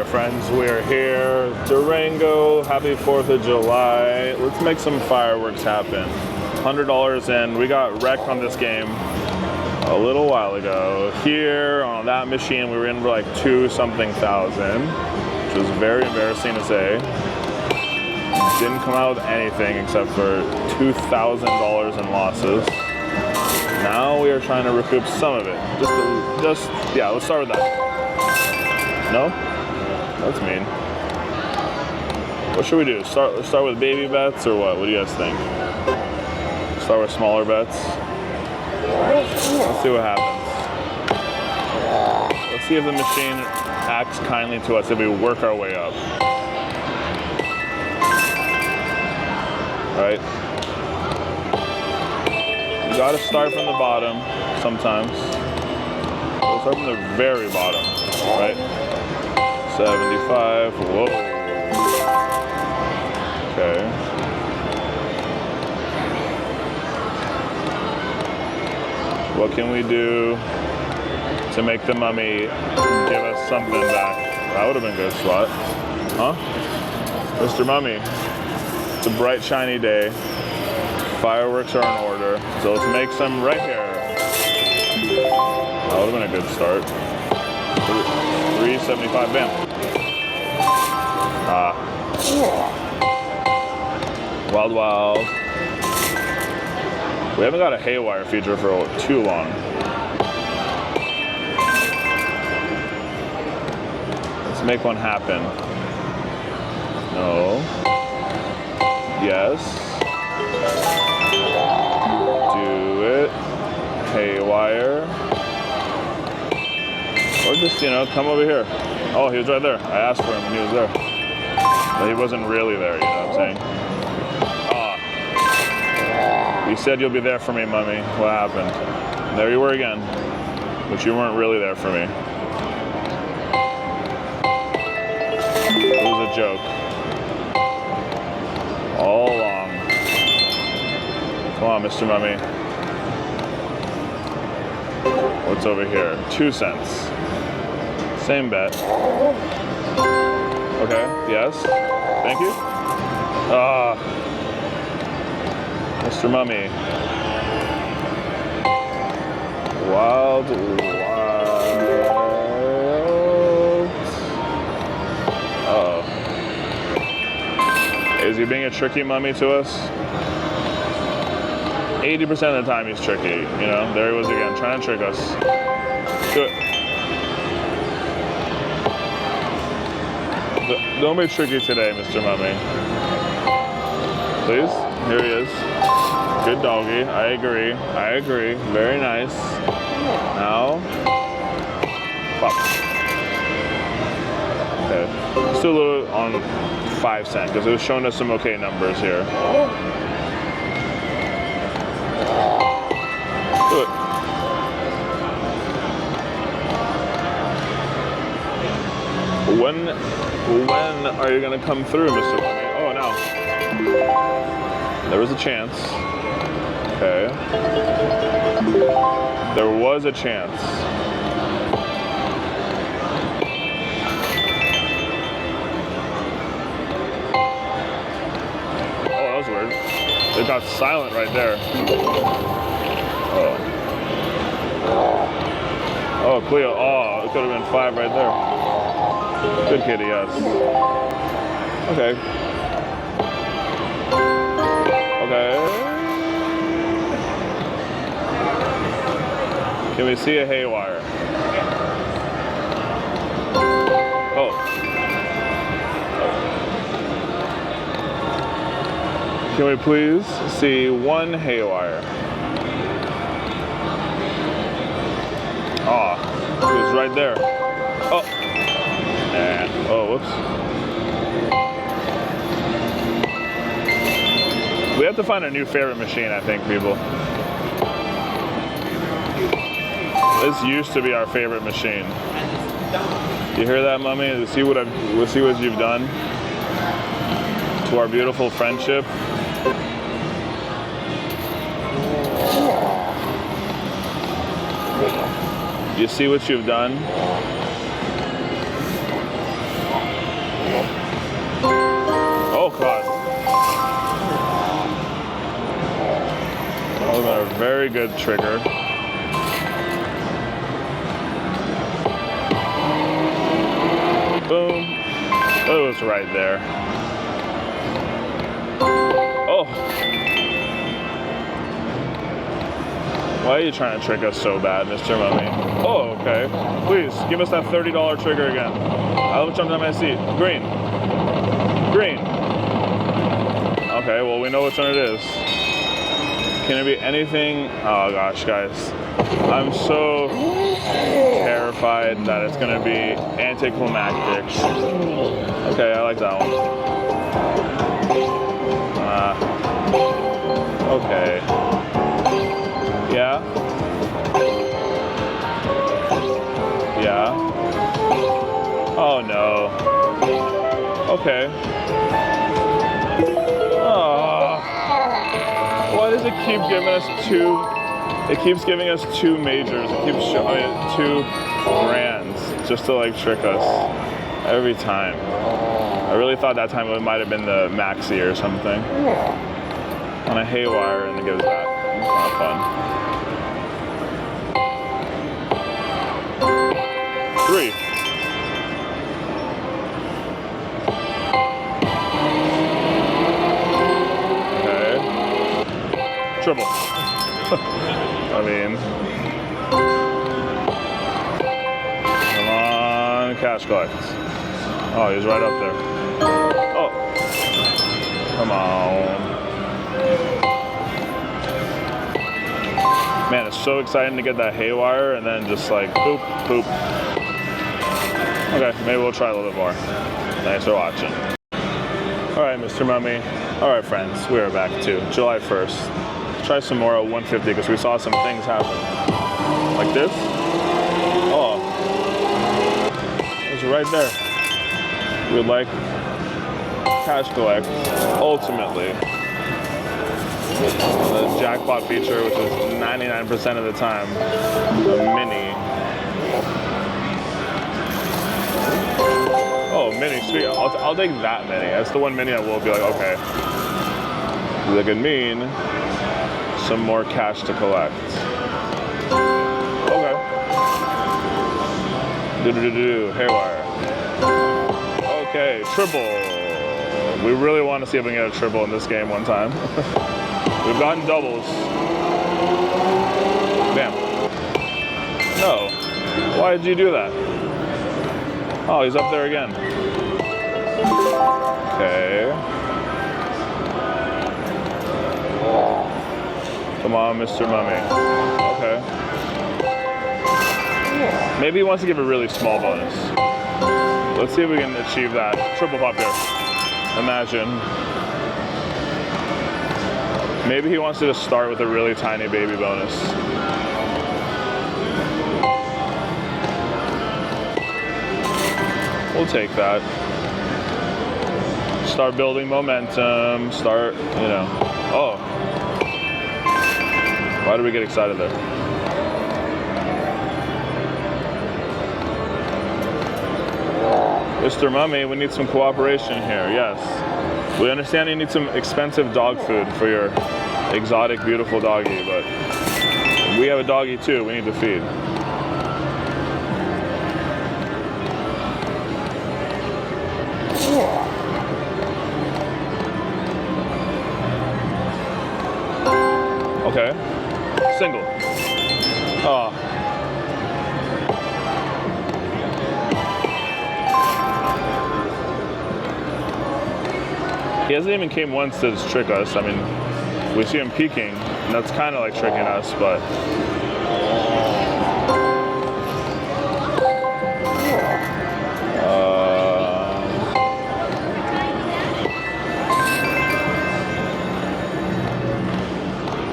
Alright friends, we are here, Durango, happy 4th of July. Let's make some fireworks happen. $100 in, we got wrecked on this game a little while ago. Here, on that machine, we were in for like 2-something thousand, which was very embarrassing to say. Didn't come out with anything except for $2,000 in losses. Now we are trying to recoup some of it. Yeah, let's start with that. No? That's mean. What should we do? Let's start with baby bets or what? What do you guys think? Start with smaller bets. Let's see what happens. Let's see if the machine acts kindly to us if we work our way up. Right? You gotta start from the bottom sometimes. We'll start from the very bottom, right? 75, whoa. Okay. What can we do to make the mummy give us something back? That would have been a good spot. Huh? Mr. Mummy, it's a bright, shiny day. Fireworks are in order, so let's make some right here. That would have been a good start. 375, bam. Wild, wild. We haven't got a haywire feature for too long. Let's make one happen. No. Yes. Do it. Haywire. Or just, come over here. Oh, he was right there. I asked for him and he was there. But he wasn't really there, you know what I'm saying? You said you'll be there for me, Mummy. What happened? There you were again. But you weren't really there for me. It was a joke. All along. Come on, Mr. Mummy. What's over here? 2 cents. Same bet. Okay, yes. Thank you. Mr. Mummy. Wild. Uh-oh. Is he being a tricky mummy to us? 80% of the time he's tricky, There he was again, trying to trick us. Do it. Don't be tricky today, Mr. Mummy. Please? Here he is. Good doggy. I agree. Very nice. Now. Pop. Okay. Let's do a little on 5 cents because it was showing us some okay numbers here. Do it. When are you gonna come through, Mr. Mummy? Oh, no. There was a chance. Okay. There was a chance. Oh, that was weird. It got silent right there. Oh. Oh, Cleo. Oh, it could have been 5 right there. Good kitty, yes. Okay. Okay. Can we see a haywire? Oh. Can we please see 1 haywire? Oh, it was right there. Oh. Nah. Oh, whoops. We have to find a new favorite machine, I think, people. This used to be our favorite machine. You hear that, Mummy? Let's see what you've done to our beautiful friendship. You see what you've done? Very good trigger. Boom. It was right there. Oh. Why are you trying to trick us so bad, Mr. Mummy? Oh, okay. Please, give us that $30 trigger again. I'll jump on my seat. Green. Green. Okay, well, we know which one it is. Can it be anything? Oh, gosh, guys. I'm so terrified that it's going to be anticlimactic. Okay, I like that one. Okay. Yeah? Yeah? Oh, no. Okay. Oh. Why does it keep giving us two? It keeps giving us two majors. It keeps showing two grands just to like trick us every time. I really thought that time it might have been the maxi or something. On a haywire and it gives that. It's not fun. 3. Okay. Triple. I mean, come on, cash collect. Oh, he's right up there. Oh, come on. Man, it's so exciting to get that haywire and then just like boop, boop. Okay, maybe we'll try a little bit more. Thanks for watching. All right, Mr. Mummy. All right, friends, we are back to July 1st. Try some more at 150 because we saw some things happen. Like this. Oh. It was right there. We would like cash collect, ultimately. The jackpot feature, which is 99% of the time, the mini. Oh, mini, sweet. I'll take that mini. That's the one mini I will be like, okay. That could mean some more cash to collect. Okay. Haywire. Okay, triple. We really want to see if we can get a triple in this game one time. We've gotten doubles. Damn. No. Why did you do that? Oh, he's up there again. Okay. Come on, Mr. Mummy. Okay. Maybe he wants to give a really small bonus. Let's see if we can achieve that. Triple pop here. Imagine. Maybe he wants to just start with a really tiny baby bonus. We'll take that. Start building momentum. Start, you know. Oh. Why did we get excited there? Mr. Mummy, we need some cooperation here, yes. We understand you need some expensive dog food for your exotic, beautiful doggy, but we have a doggy too we need to feed. Okay. Single. Oh. He hasn't even came once to trick us. I mean, we see him peeking, and that's kind of like tricking us, but...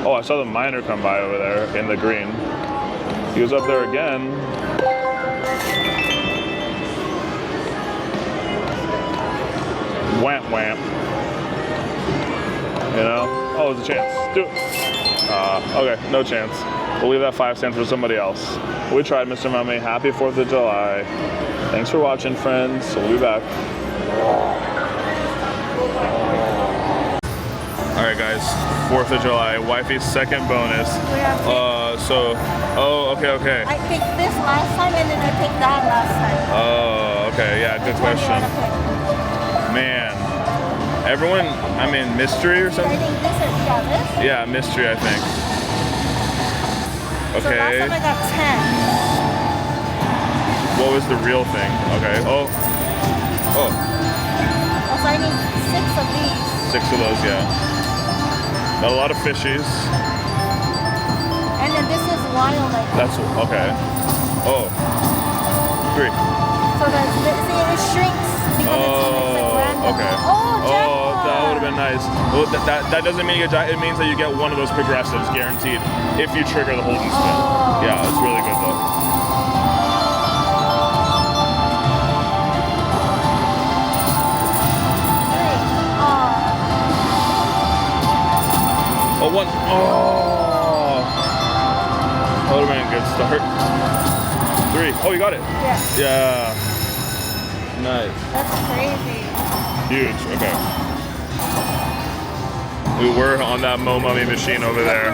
Oh, I saw the miner come by over there in the green. He was up there again. Whamp whamp. You know? Oh, there's a chance. Do it. Okay, no chance. We'll leave that 5 cents for somebody else. We tried, Mr. Mummy. Happy 4th of July. Thanks for watching, friends. We'll be back. All right, guys. 4th of July. Wifey's second bonus. Okay. I picked this last time and then I picked that last time. Oh, okay. Yeah, good question. Man, everyone. I mean, mystery or something. I think this is this. Yeah, mystery. I think. So last Okay. time I got 10. What was the real thing? Okay. Oh. So I need 6 of these. 6 of those. Yeah. Got a lot of fishies. And then this is wild. That's okay. Oh. 3. So that's it shrinks because it's like random. Okay. Oh, jackpot. Oh, that would have been nice. Well, that doesn't mean you get it means that you get one of those progressives guaranteed if you trigger the hold and spin. Oh. Yeah, it's really good though. Oh, one. Oh. That would have been a good start. 3. Oh, you got it. Yeah. Yeah. Nice. That's crazy. Huge. Okay. We were on that Mo Mummy machine over there,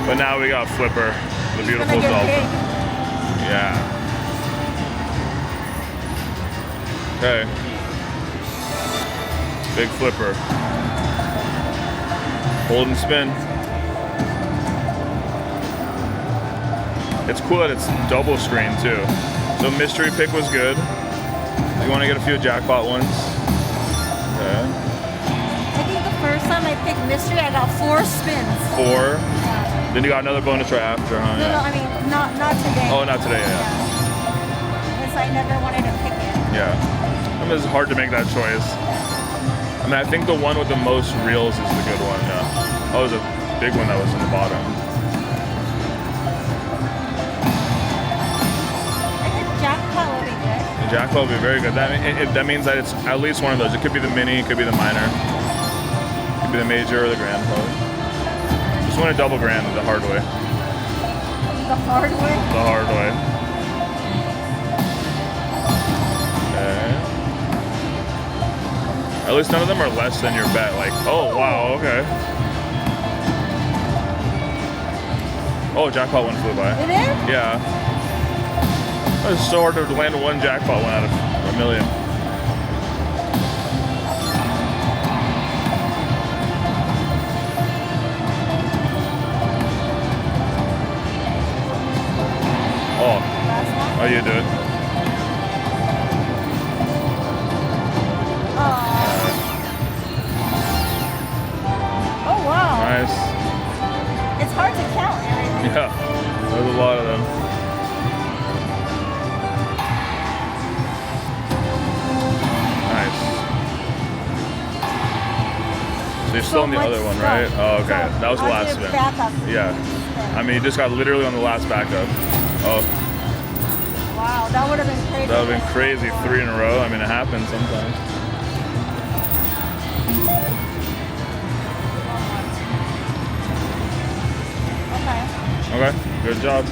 but now we got Flipper, the beautiful dolphin. Yeah. Okay. Big Flipper. Hold and spin. It's cool that it's double screen too. So mystery pick was good. You want to get a few jackpot ones. Okay. I think the first time I picked mystery, I got 4 spins. 4. Yeah. Then you got another bonus right after, huh? No, I mean not today. Oh, not today, yeah. Because I never wanted to pick it. Yeah. I mean, it's hard to make that choice. I mean, I think the one with the most reels is the good one, yeah. Oh, there's a big one that was in the bottom. I think jackpot will be good. The jackpot will be very good. That means that it's at least one of those. It could be the mini, it could be the minor. It could be the major or the grand, probably. Just win a double grand the hard way. The hard way? The hard way. Okay. At least none of them are less than your bet. Like, oh, wow, okay. Oh, jackpot one flew by. It is? Yeah. It's so hard to land one jackpot one out of a million. Oh. Oh, you do it. Oh, wow. Nice. It's hard to count everything. Yeah. There's a lot of them. Nice. So you're still on the other one, right? Oh, okay. That was the last spin. Yeah. I mean, you just got literally on the last backup. Oh. Wow, that would have been crazy. That would have been crazy. 3 in a row. I mean, it happens sometimes. Okay. Okay. Good job.